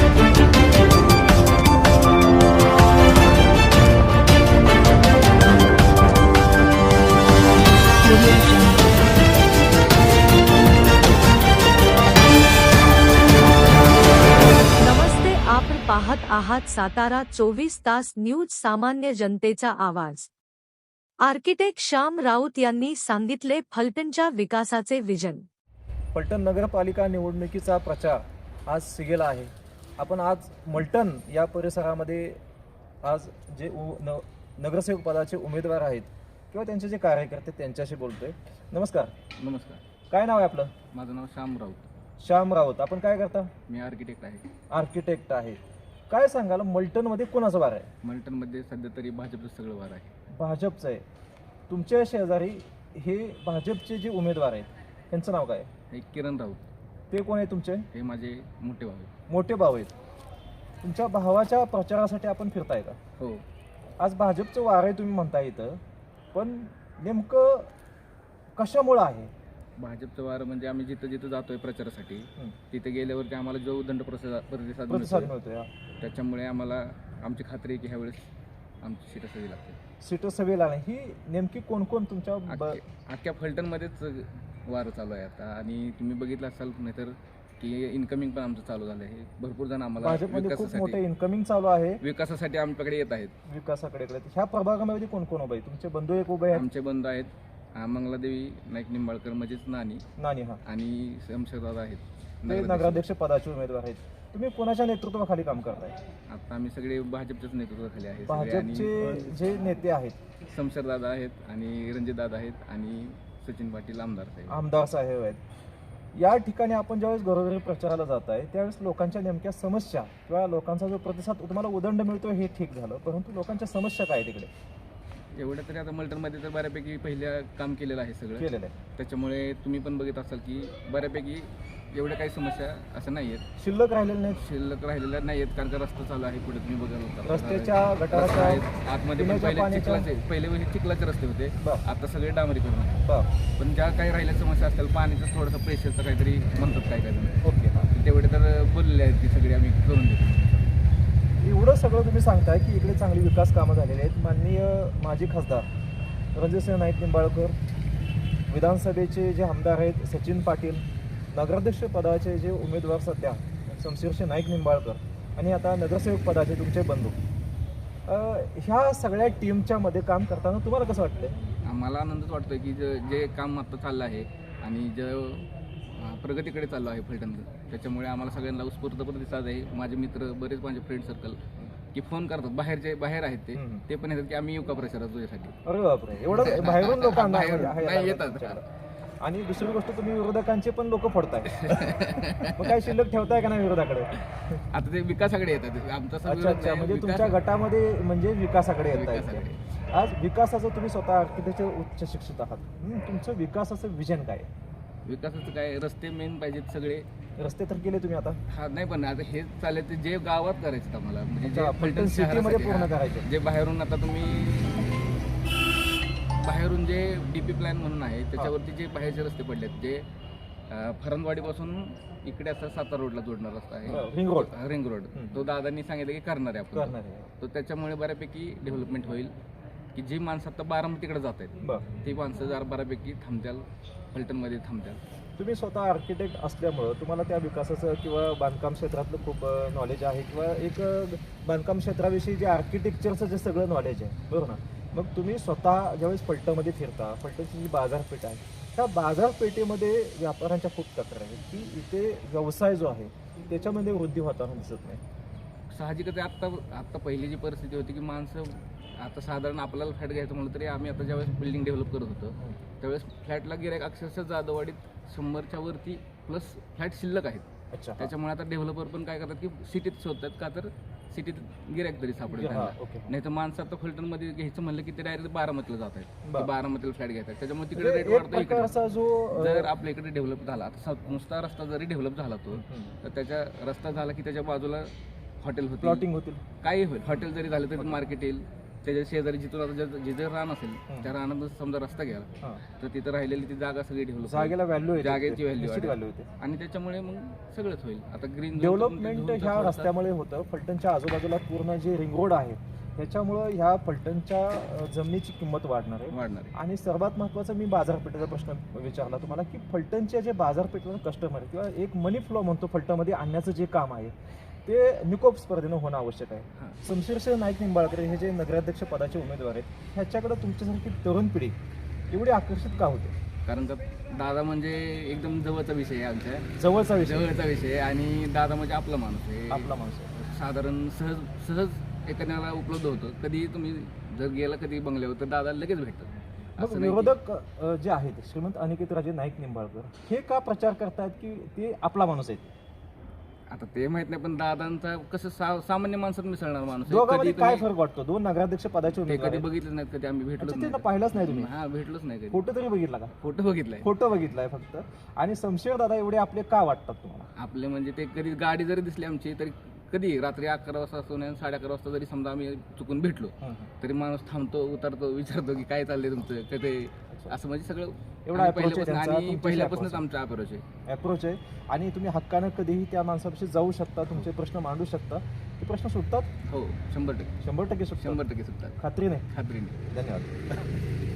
नमस्ते, आपण पाहत आहात सातारा 24 तास न्यूज, सामान्य जनतेचा आवाज. आर्किटेक्ट श्याम राऊत यांनी सांगितले फलटणच्या विकासाचे विजन. फलटण नगरपालिका निवडणुकीचा प्रचार आज सिगेला आहे. आपण आज मलटण या परिसरामध्ये आज जे नगरसेवक पदाचे उमेदवार आहेत किंवा त्यांचे जे कार्यकर्ते त्यांच्याशी बोलतोय. नमस्कार. नमस्कार. काय नाव आहे आपलं? माझं नाव श्याम राऊत. श्याम राऊत. आपण काय करता? मी आर्किटेक्ट आहे. आर्किटेक्ट आहे. काय सांगाल मलटणमध्ये कोणाचं वार आहे? मलटणमध्ये सध्या तरी भाजपचं सगळं वार आहे. भाजपचं आहे. तुमच्या शेजारी हे भाजपचे जे उमेदवार आहेत त्यांचं नाव काय? हे किरण राऊत. ते कोण आहे तुमचे? हे माझे मोठे भाऊ आहेत. मोठे भाऊ आहेत. तुमच्या भावाच्या प्रचारासाठी आपण फिरताय का? हो. आज भाजपचं वार आहे तुम्ही म्हणता इथं, पण नेमकं कशामुळं आहे? भाजपचं वार म्हणजे आम्ही जिथं जिथं जातोय प्रचारासाठी तिथे गेल्यावरती आम्हाला जो दंड प्रतिसाद प्रतिसाद मिळतोय, मिळतोय. त्याच्यामुळे आम्हाला आमची खात्री आहे की ह्यावेळेस आमची सीट असावी लागते. सीटं सभेला नाही. ही नेमकी कोण कोण तुमच्या अख्ख्या फलटणमध्येच वार चालू आहे आता. आणि तुम्ही बघितलं असाल नाहीतर की इन्कमिंग पण आमचं चालू झालं आहे. भरपूर जण आम्हाला भाजपमध्ये खूप मोठे इन्कमिंग चालू आहे. विकासासाठी आमच्याकडे येत आहेत. विकासाकडे. ह्या प्रभागामध्ये कोण कोण उभे आहे? तुमचे बंधू एक उभे आहेत? आमचे बंधू आहेत मंगलादेवी नाईक निंबाळकर म्हणजेच नानी हा आणि शमशेरदादा आहेत. ते नगराध्यक्ष पदाचे उमेदवार आहेत. तुम्ही कोणाच्या नेतृत्वाखाली काम करताय? आता आम्ही सगळे भाजपच्याच नेतृत्वाखाली आहे. भाजपचे जे नेते आहेत शमशेरदादा आहेत आणि रणजितदादा आहेत आणि सचिन पाटील आमदार साहेब आहेत. या ठिकाणी आपण ज्यावेळेस घरोघरी प्रचाराला जात आहे त्यावेळेस लोकांच्या नेमक्या समस्या किंवा लोकांचा जो प्रतिसाद तुम्हाला उदंड मिळतो हे ठीक झालं, परंतु लोकांच्या समस्या काय तिकडे? एवढं तरी आता मलटणमध्ये तर बऱ्यापैकी पहिल्या काम केलेलं आहे सगळं केलेलं आहे. त्याच्यामुळे तुम्ही पण बघित असाल की बऱ्यापैकी एवढ्या काही समस्या असं नाही आहेत. शिल्लक राहिलेल्या नाहीत. शिल्लक राहिलेल्या नाही आहेत कारण का रस्ता चालू आहे. पुढे तुम्ही बघाल रस्त्याच्या गटाराच्या आतमध्ये पण पहिले चिखलाचे रस्ते होते. आता सगळे डांबरीकरण आहे. पण ज्या काही राहिल्या समस्या असतील पाण्याचं थोडंसं प्रेशरचं काहीतरी म्हणतात काय जण. ओके. तेवढे तर बोललेले आहेत की सगळे आम्ही करून देतो. एवढं सगळं तुम्ही सांगताय की इकडे चांगली विकास कामं झालेली आहेत. माननीय माजी खासदार रणजितसिंह नाईक निंबाळकर, विधानसभेचे जे आमदार आहेत सचिन पाटील, नगराध्यक्ष पदाचे जे उमेदवार सध्या शमशेरसिंह नाईक निंबाळकर आणि आता नगरसेवक पदाचे तुमचे बंधू, ह्या सगळ्या टीमच्या मध्ये काम करताना तुम्हाला कसं वाटतंय? आम्हाला आनंदच वाटतोय की जे काम आता चाललं आहे आणि जे प्रगतीकडे चाललो आहे फलटण, त्याच्यामुळे आम्हाला सगळ्यांना उत्स्फूर्त प्रतिसाद आहे. माझे मित्र बरेच माझे फ्रेंड सर्कल की फोन करतात, बाहेर आहेत ते पण येतात की आम्ही येऊ का प्रचारात तुझ्यासाठी. अरे बापरे, एवढं बाहेरून लोकांना येतात. आणि दुसरी गोष्ट तुम्ही विरोधकांचे पण लोक फोडताय. मग काय शिल्लक ठेवताय का नाही विरोधाकडे? आता ते विकासाकडे येतात. आमचा अच्छा, म्हणजे तुमच्या गटामध्ये म्हणजे विकासाकडे येत आहे. आज विकासाचं तुम्ही स्वतः आर्किटेक्चर उच्च शिक्षित आहात, तुमचं विकासाचं विजन काय? विकासाचं काय, रस्ते मेन पाहिजेत. सगळे रस्ते तर केले तुम्ही आता? हा नाही, पण आता हे चालेल ते जे गावात करायचं आम्हाला, म्हणजे फलटण सिटीमध्ये पूर्ण करायचं. जे बाहेरून आता तुम्ही बाहेरून जे डीपी प्लॅन म्हणून आहे त्याच्यावरती जे बाहेरचे रस्ते पडलेत, जे फरंदवाडीपासून इकडे असं सातारा रोडला जोडणार रस्ता आहे, रिंग रोड, तो दादांनी सांगितलं की करणार आहे आपण. तो त्याच्यामुळे बऱ्यापैकी डेव्हलपमेंट होईल की जी माणसं आता बारामतीकडे जात आहेत ती माणसं जरा बऱ्यापैकी थांबत्याल, फलटणमध्ये थांबत्याल. तुम्ही स्वतः आर्किटेक्ट असल्यामुळं तुम्हाला त्या विकासाचं किंवा बांधकाम क्षेत्रातलं खूप नॉलेज आहे किंवा एक बांधकाम क्षेत्राविषयी जे आर्किटेक्चरचं जे सगळं नॉलेज आहे, बरोबर ना? मग तुम्ही स्वतः ज्यावेळेस फलटणमध्ये फिरता, फलटणची जी बाजारपेठ आहे त्या बाजारपेठेमध्ये व्यापाऱ्यांच्या खूप तक्रार आहेत की इथे व्यवसाय जो आहे त्याच्यामध्ये वृद्धी होताना दिसत नाही. साहजिकच आत्ता पहिली जी परिस्थिती होती की माणसं आता साधारण आपल्याला फ्लॅट घ्यायचं म्हणलं तरी आम्ही आता ज्यावेळेस बिल्डिंग डेव्हलप करत होतो त्यावेळेस फ्लॅटला गिरायक अक्षरशः जाधववाडीत 100च्या वरती प्लस फ्लॅट शिल्लक आहेत. अच्छा. त्याच्यामुळे आता डेव्हलपर पण काय करतात की सिटीत शोधतात, का तर सिटीत गिरायक तरी सापडेल. नाही तर माणसं आता फलटणमध्ये घ्यायचं म्हणलं की ते डायरेक्ट बारामतीला जात आहेत, बारामतीला फ्लॅट घेतात. त्याच्यामुळे तिकडे रेट वाढतो. जर आपल्या इकडे डेव्हलप झाला, आता नुसता रस्ता जरी डेव्हलप झाला तो, तर त्याच्या रस्ता झाला की त्याच्या बाजूला हॉटेल होतील, प्लॉटिंग होतील, काही होईल. हॉटेल जरी झालं तरी मार्केट येईल, त्याच्या शेजारी जिथून आता जिथे रान असेल त्या रानात समजा रस्ता घ्याल हां. तर तिथं राहिलेली ती जागा सगळी डेव्हलप जागेला व्हॅल्यू आहे, जागेची व्हॅल्यू व्हॅल्यू होते. आणि त्याच्यामुळे मग सगळंच होईल. आता ग्रीन डेव्हलपमेंट ह्या रस्त्यामुळे होतं. फलटणच्या आजूबाजूला पूर्ण जे रिंग रोड आहे त्याच्यामुळं ह्या फलटणच्या जमिनीची किंमत वाढणार आहे. आणि सर्वात महत्त्वाचा मी बाजारपेठेचा प्रश्न विचारला तुम्हाला की फलटणचे जे बाजारपेठेला कस्टमर किंवा एक मनी फ्लो म्हणतो फलटणमध्ये आणण्याचं जे काम आहे ते निकोप स्पर्धेनं होणं आवश्यक आहे. शमशेरसिंह नाईक निंबाळकर हे जे नगराध्यक्ष पदाचे उमेदवार आहेत ह्याच्याकडे तुमच्यासारखी तरुण पिढी एवढी आकर्षित का होते? कारण का दादा म्हणजे एकदम जवळचा विषय आहे आमच्या, जवळचा विषय आणि दादा म्हणजे आपला माणूस आहे. आपला माणूस आहे. साधारण सहज एखाद्याला उपलब्ध होतं. कधी तुम्ही जर गेला कधी बंगल्यावर तर दादा लगेच भेटतात. मग विरोधक जे आहेत श्रीमंत अनिकेतराजे नाईक निंबाळकर हे का प्रचार करतात की ते आपला माणूस आहे? आता ते माहित नाही, पण दादांचा कसं सामान्य माणसात मिसळणार माणूस आहे. दोघांमध्ये काय फरक वाटतो? दोन नगराध्यक्ष पदाचे ते उमेदवार कधी आहेत. बघितलं नाहीत, कधी आम्ही भेटलोच अच्छा, ते नाही. पाहिलंच नाही तुम्ही? हा, भेटलोच नाही कधी. फोटो तरी बघितला का? फोटो बघितलाय. फोटो बघितलाय फक्त. आणि शमशेर दादा एवढे आपले का वाटतात तुम्हाला? आपले म्हणजे ते कधी गाडी जरी दिसली आमची तरी कधी रात्री 11 वाजता असो नाही 11:30 वाजता जरी समजा आम्ही चुकून भेटलो तरी माणूस थांबतो, उतरतो, विचारतो की काय चाललंय तुमचं, कधी असं म्हणजे सगळं एवढा approach आहे त्यांचा, आणि तुमच्याशी पहिल्यापासूनच approach आमचा अप्रोच आहे. अप्रोच आहे. आणि तुम्ही हक्कानं कधीही त्या माणसापाशी जाऊ शकता, तुमचे प्रश्न मांडू शकता, ते प्रश्न सुटतात. हो, 100% 100% सुटतात. 100% सुटतात. खात्रीने. खात्रीने. धन्यवाद.